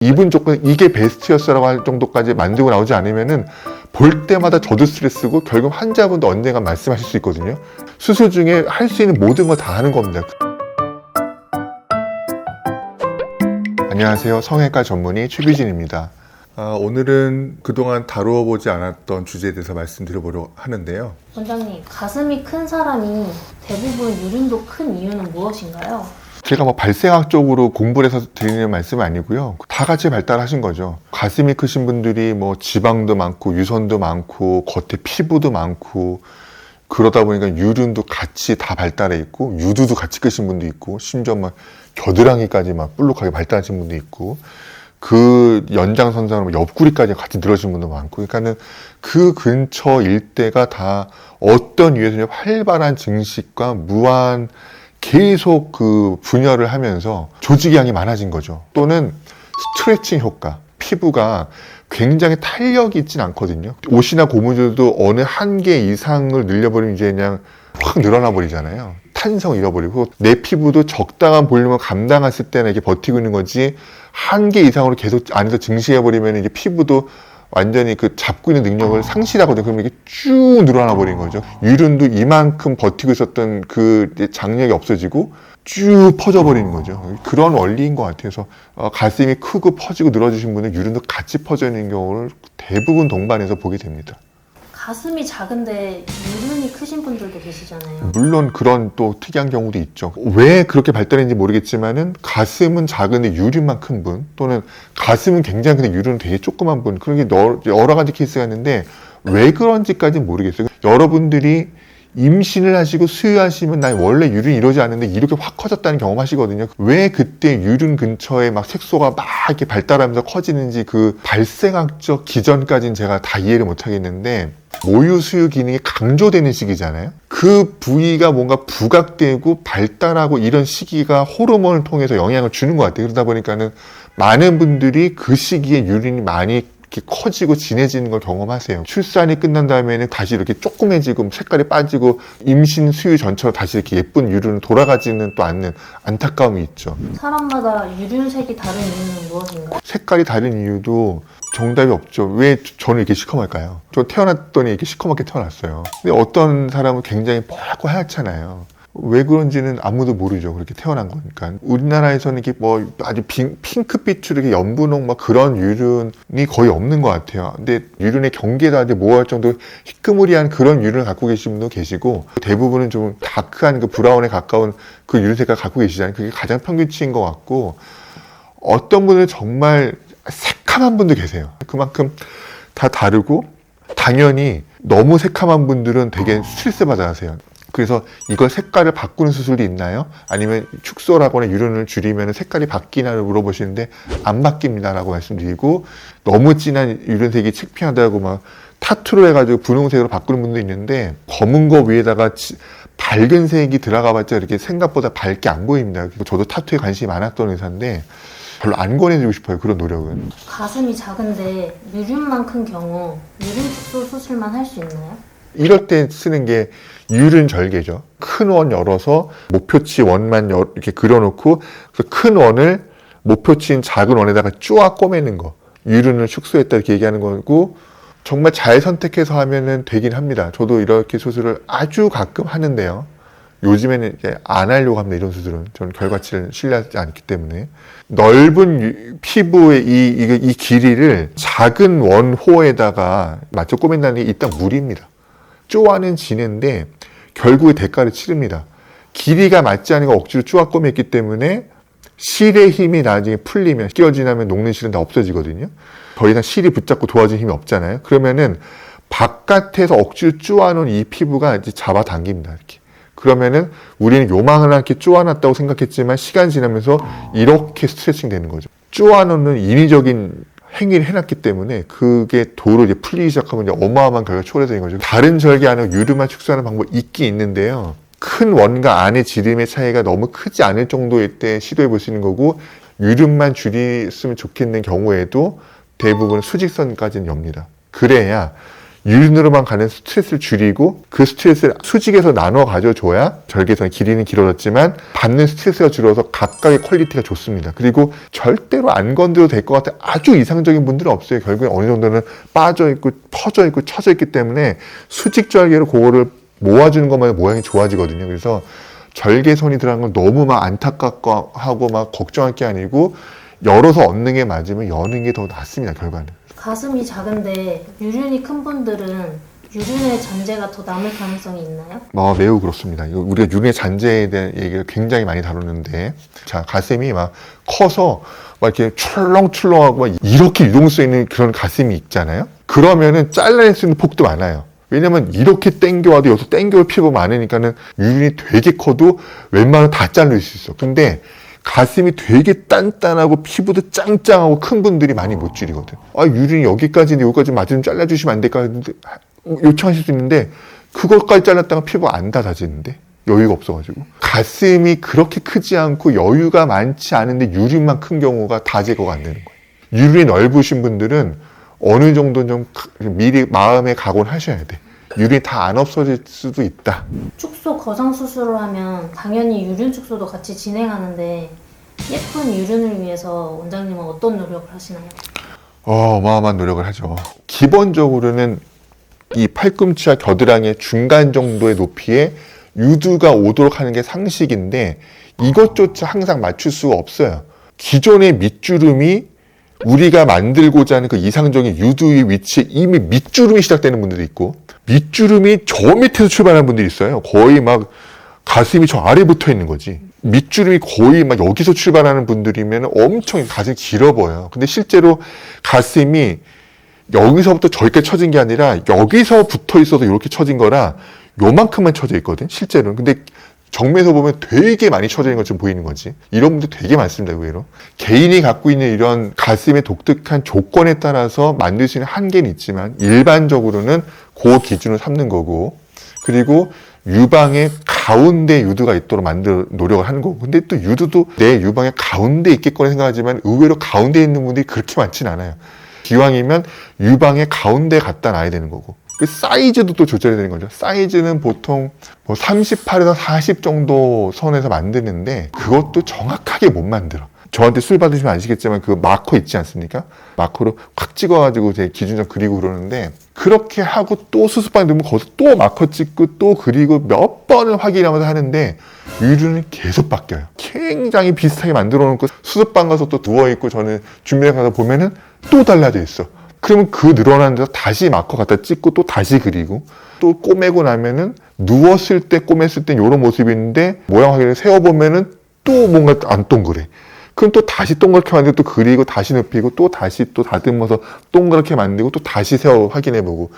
이분 조건 이게 베스트였어라고 할 정도까지 만들고 나오지 않으면은 볼 때마다 저도 스트레스고 결국 환자분도 언젠가 말씀하실 수 있거든요. 수술 중에 할 수 있는 모든 걸 다 하는 겁니다. 안녕하세요. 성형외과 전문의 최규진입니다. 오늘은 그동안 다루어보지 않았던 주제에 대해서 말씀드려보려고 하는데요. 원장님, 가슴이 큰 사람이 대부분 유륜도 큰 이유는 무엇인가요? 제가 뭐 발생학적으로 공부를 해서 드리는 말씀은 아니고요. 다 같이 발달하신 거죠. 가슴이 크신 분들이 뭐 지방도 많고 유선도 많고 겉에 피부도 많고 그러다 보니까 유륜도 같이 다 발달해 있고 유두도 같이 크신 분도 있고 심지어 막 겨드랑이까지 막 볼록하게 발달하신 분도 있고 그 연장선상으로 옆구리까지 같이 늘어진 분도 많고 그러니까는 그 근처 일대가 다 어떤 이유에서 활발한 증식과 무한 계속 그 분열을 하면서 조직량이 많아진 거죠. 또는 스트레칭 효과, 피부가 굉장히 탄력이 있진 않거든요. 옷이나 고무줄도 어느 한계 이상을 늘려버리면 이제 그냥 확 늘어나 버리잖아요. 탄성 잃어버리고 내 피부도 적당한 볼륨을 감당했을 때는 이렇게 버티고 있는 거지 한계 이상으로 계속 안에서 증식해버리면 이제 피부도 완전히 그 잡고 있는 능력을 상실하거든요. 그러면 이게 쭉 늘어나 버린 거죠. 유륜도 이만큼 버티고 있었던 그 장력이 없어지고 쭉 퍼져버리는 거죠. 그런 원리인 것 같아서 가슴이 크고 퍼지고 늘어지신 분은 유륜도 같이 퍼져 있는 경우를 대부분 동반해서 보게 됩니다. 가슴이 작은데 유륜이 크신 분들도 계시잖아요. 물론 그런 또 특이한 경우도 있죠. 왜 그렇게 발달했는지 모르겠지만은 가슴은 작은데 유륜만 큰 분, 또는 가슴은 굉장히 큰데 유륜은 되게 조그만 분, 그런 게 여러 가지 케이스가 있는데 왜 그런지까지는 모르겠어요. 여러분들이 임신을 하시고 수유하시면 난 원래 유륜이 이러지 않는데 이렇게 확 커졌다는 경험하시거든요. 왜 그때 유륜 근처에 막 색소가 막 이렇게 발달하면서 커지는지 그 발생학적 기전까지는 제가 다 이해를 못 하겠는데 모유 수유 기능이 강조되는 시기잖아요. 그 부위가 뭔가 부각되고 발달하고 이런 시기가 호르몬을 통해서 영향을 주는 것 같아요. 그러다 보니까는 많은 분들이 그 시기에 유륜이 많이 이렇게 커지고 진해지는 걸 경험하세요. 출산이 끝난 다음에는 다시 이렇게 조그매지고 색깔이 빠지고 임신 수유 전처럼 다시 이렇게 예쁜 유륜으로 돌아가지는 또 않는 안타까움이 있죠. 사람마다 유륜색이 다른 이유는 무엇인가요? 색깔이 다른 이유도 정답이 없죠. 왜 저는 이렇게 시커멀까요? 저 태어났더니 이렇게 시커멓게 태어났어요. 근데 어떤 사람은 굉장히 뻘고 하얗잖아요. 왜 그런지는 아무도 모르죠. 그렇게 태어난 거니까. 우리나라에서는 이렇게 뭐 아주 핑크빛으로 이렇게 연분홍 막 그런 유륜이 거의 없는 것 같아요. 근데 유륜의 경계가 이제 모호할 정도로 희끄무리한 그런 유륜을 갖고 계신 분도 계시고 대부분은 좀 다크한 그 브라운에 가까운 그 유륜 색깔 갖고 계시잖아요. 그게 가장 평균치인 것 같고 어떤 분은 정말 새카만 분도 계세요. 그만큼 다 다르고 당연히 너무 새카만 분들은 되게 스트레스 받아 하세요. 그래서 이걸 색깔을 바꾸는 수술이 있나요? 아니면 축소라거나 유륜을 줄이면 색깔이 바뀌나를 물어보시는데 안 바뀝니다 라고 말씀드리고 너무 진한 유륜색이 창피하다고 막 타투를 해가지고 분홍색으로 바꾸는 분도 있는데 검은 거 위에다가 밝은 색이 들어가 봤자 이렇게 생각보다 밝게 안 보입니다. 저도 타투에 관심이 많았던 의사인데 별로 안 권해주고 싶어요. 그런 노력은. 가슴이 작은데 유륜만 큰 경우 유륜 축소 수술만 할 수 있나요? 이럴 때 쓰는 게 유륜 절개죠. 큰 원 열어서 목표치 원만 이렇게 그려놓고 큰 원을 목표치인 작은 원에다가 쪼아 꼬매는 거. 유륜을 축소했다 이렇게 얘기하는 거고 정말 잘 선택해서 하면은 되긴 합니다. 저도 이렇게 수술을 아주 가끔 하는데요. 요즘에는 이제 안 하려고 합니다. 이런 수술은. 저는 결과치를 신뢰하지 않기 때문에. 넓은 피부의 이 길이를 작은 원호에다가 맞춰 꼬맨다는 게 일단 무리입니다. 쪼아는 지는데 결국에 대가를 치릅니다. 길이가 맞지 않은 거 억지로 쪼아 꼬맸기 때문에 실의 힘이 나중에 풀리면 끼어 지나면 녹는 실은 다 없어지거든요. 더 이상 실이 붙잡고 도와줄 힘이 없잖아요. 그러면은 바깥에서 억지로 쪼아놓은 이 피부가 이제 잡아당깁니다. 이렇게. 그러면은 우리는 요만하게 쪼아놨다고 생각했지만 시간 지나면서 이렇게 스트레칭 되는 거죠. 쪼아놓는 인위적인 행위를 해놨기 때문에 그게 도로 이제 풀리기 시작하면 이제 어마어마한 결과가 초래되는 거죠. 다른 절개 안에 유륜만 축소하는 방법이 있긴 있는데요. 큰 원과 안의 지름의 차이가 너무 크지 않을 정도일 때 시도해 볼 수 있는 거고 유륜만 줄였으면 좋겠는 경우에도 대부분 수직선까지는 엽니다. 그래야 유륜으로만 가는 스트레스를 줄이고 그 스트레스를 수직에서 나눠 가져줘야 절개선의 길이는 길어졌지만 받는 스트레스가 줄어서 각각의 퀄리티가 좋습니다. 그리고 절대로 안 건드려도 될 것 같은 아주 이상적인 분들은 없어요. 결국엔 어느 정도는 빠져있고 퍼져있고 쳐져있기 때문에 수직 절개로 그거를 모아주는 것만 모양이 좋아지거든요. 그래서 절개선이 들어간 건 너무 막 안타깝고 하고 막 걱정할 게 아니고 열어서 얻는 게 맞으면 여는 게 더 낫습니다. 결과는. 가슴이 작은데 유륜이 큰 분들은 유륜의 잔재가 더 남을 가능성이 있나요? 매우 그렇습니다. 우리가 유륜의 잔재에 대한 얘기를 굉장히 많이 다루는데, 자, 가슴이 막 커서 막 이렇게 출렁출렁하고 막 이렇게 유동성 있는 그런 가슴이 있잖아요? 그러면은 잘라낼 수 있는 폭도 많아요. 왜냐면 이렇게 당겨와도 여기서 당겨올 필요가 많으니까는 유륜이 되게 커도 웬만하면 다 자를 수 있어. 근데 가슴이 되게 단단하고 피부도 짱짱하고 큰 분들이 많이 못 줄이거든. 유륜이 여기까지인데 여기까지 맞으면 잘라주시면 안 될까 요청하실 수 있는데 그것까지 잘랐다가 피부가 안 닫아지는데 여유가 없어가지고. 가슴이 그렇게 크지 않고 여유가 많지 않은데 유륜만 큰 경우가 다 제거가 안 되는 거예요. 유륜이 넓으신 분들은 어느 정도는 좀 미리 마음에 각오를 하셔야 돼. 유륜이 다 안 없어질 수도 있다. 축소 거상 수술을 하면 당연히 유륜 축소도 같이 진행하는데 예쁜 유륜을 위해서 원장님은 어떤 노력을 하시나요? 어마어마한 노력을 하죠. 기본적으로는 이 팔꿈치와 겨드랑이의 중간 정도의 높이에 유두가 오도록 하는 게 상식인데 이것조차 항상 맞출 수가 없어요. 기존의 밑주름이 우리가 만들고자 하는 그 이상적인 유두의 위치에 이미 밑주름이 시작되는 분들이 있고 밑주름이 저 밑에서 출발하는 분들이 있어요. 거의 막 가슴이 저 아래 붙어 있는 거지. 밑주름이 거의 막 여기서 출발하는 분들이면 엄청 가슴이 길어 보여요. 근데 실제로 가슴이 여기서부터 저기까지 처진 게 아니라 여기서 붙어 있어서 이렇게 처진 거라 요만큼만 처져 있거든, 실제로는. 근데 정면에서 보면 되게 많이 처져 있는 것처럼 보이는 거지. 이런 분들 되게 많습니다, 의외로. 개인이 갖고 있는 이런 가슴의 독특한 조건에 따라서 만들 수 있는 한계는 있지만 일반적으로는 그 기준을 삼는 거고, 그리고 유방의 가운데 유두가 있도록 만들 노력을 하는 거고. 근데 또 유두도 내 유방의 가운데 있겠거니 생각하지만 의외로 가운데 있는 분들이 그렇게 많지는 않아요. 기왕이면 유방의 가운데 갖다 놔야 되는 거고. 그 사이즈도 또 조절해야 되는 거죠. 사이즈는 보통 38에서 40 정도 선에서 만드는데 그것도 정확하게 못 만들어. 저한테 술 받으시면 아시겠지만 그 마커 있지 않습니까? 마커로 확 찍어가지고 제 기준점 그리고 그러는데 그렇게 하고 또 수술방에 넣으면 거기서 또 마커 찍고 또 그리고 몇 번을 확인하면서 하는데 유륜은 계속 바뀌어요. 굉장히 비슷하게 만들어 놓고 수술방 가서 또 누워있고 저는 준비해 가서 보면은 또 달라져 있어. 그러면 그 늘어난 데서 다시 마커 갖다 찍고 또 다시 그리고 또 꼬매고 나면은 누웠을 때 꼬맸을 때 이런 모습이 있는데 모양 확인을 세워보면은 또 뭔가 안 동그래. 그럼 또 다시 동그랗게 만들고 또 그리고 다시 눕히고 또 다시 또 다듬어서 동그랗게 만들고 또 다시 세워 확인해보고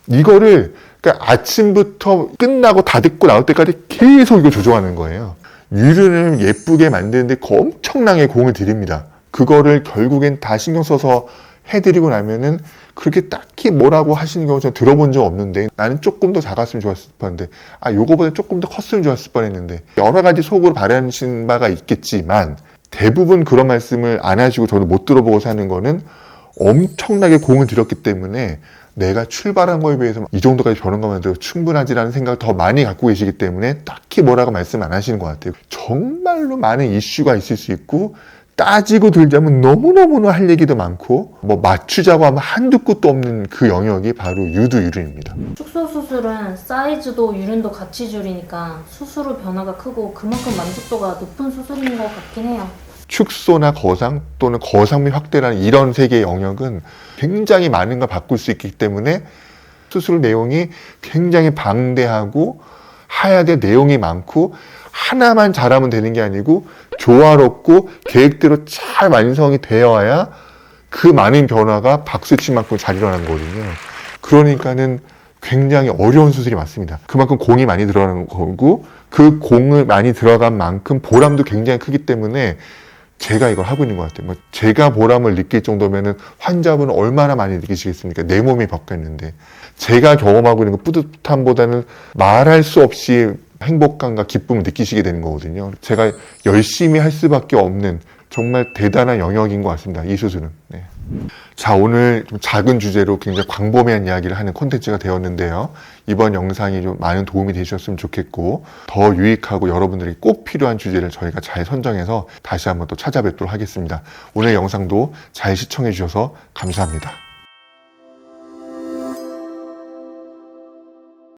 이거를 그러니까 아침부터 끝나고 다 듣고 나올 때까지 계속 이걸 조정하는 거예요. 유륜을 예쁘게 만드는데 엄청나게 공을 들입니다. 그거를 결국엔 다 신경 써서 해드리고 나면은 그렇게 딱히 뭐라고 하시는 경우 저는 들어본 적 없는데 나는 조금 더 작았으면 좋았을 뻔했는데 요거보다 조금 더 컸으면 좋았을 뻔했는데 여러 가지 속으로 바라시는 바가 있겠지만 대부분 그런 말씀을 안 하시고 저도 못 들어보고 사는 거는 엄청나게 공을 들였기 때문에 내가 출발한 거에 비해서 이 정도까지 변한 것만 해도 충분하지라는 생각을 더 많이 갖고 계시기 때문에 딱히 뭐라고 말씀 안 하시는 것 같아요. 정말로 많은 이슈가 있을 수 있고 따지고 들자면 너무너무 할 얘기도 많고 맞추자고 하면 한두 끝도 없는 그 영역이 바로 유두유륜입니다. 축소 수술은 사이즈도 유륜도 같이 줄이니까 수술 후 변화가 크고 그만큼 만족도가 높은 수술인 것 같긴 해요. 축소나 거상 또는 거상미 확대라는 이런 세 개의 영역은 굉장히 많은 걸 바꿀 수 있기 때문에 수술 내용이 굉장히 방대하고 해야 될 내용이 많고 하나만 잘하면 되는 게 아니고 조화롭고 계획대로 잘 완성이 되어야 그 많은 변화가 박수치만큼 잘 일어나는 거거든요. 그러니까는 굉장히 어려운 수술이 맞습니다. 그만큼 공이 많이 들어가는 거고 그 공을 많이 들어간 만큼 보람도 굉장히 크기 때문에 제가 이걸 하고 있는 것 같아요. 제가 보람을 느낄 정도면은 환자분은 얼마나 많이 느끼시겠습니까? 내 몸이 바뀌었는데 제가 경험하고 있는 그 뿌듯함보다는 말할 수 없이 행복감과 기쁨을 느끼시게 되는 거거든요. 제가 열심히 할 수밖에 없는 정말 대단한 영역인 것 같습니다. 이 수술은. 네. 자, 오늘 좀 작은 주제로 굉장히 광범위한 이야기를 하는 콘텐츠가 되었는데요. 이번 영상이 좀 많은 도움이 되셨으면 좋겠고, 더 유익하고 여러분들이 꼭 필요한 주제를 저희가 잘 선정해서 다시 한번 또 찾아뵙도록 하겠습니다. 오늘 영상도 잘 시청해 주셔서 감사합니다.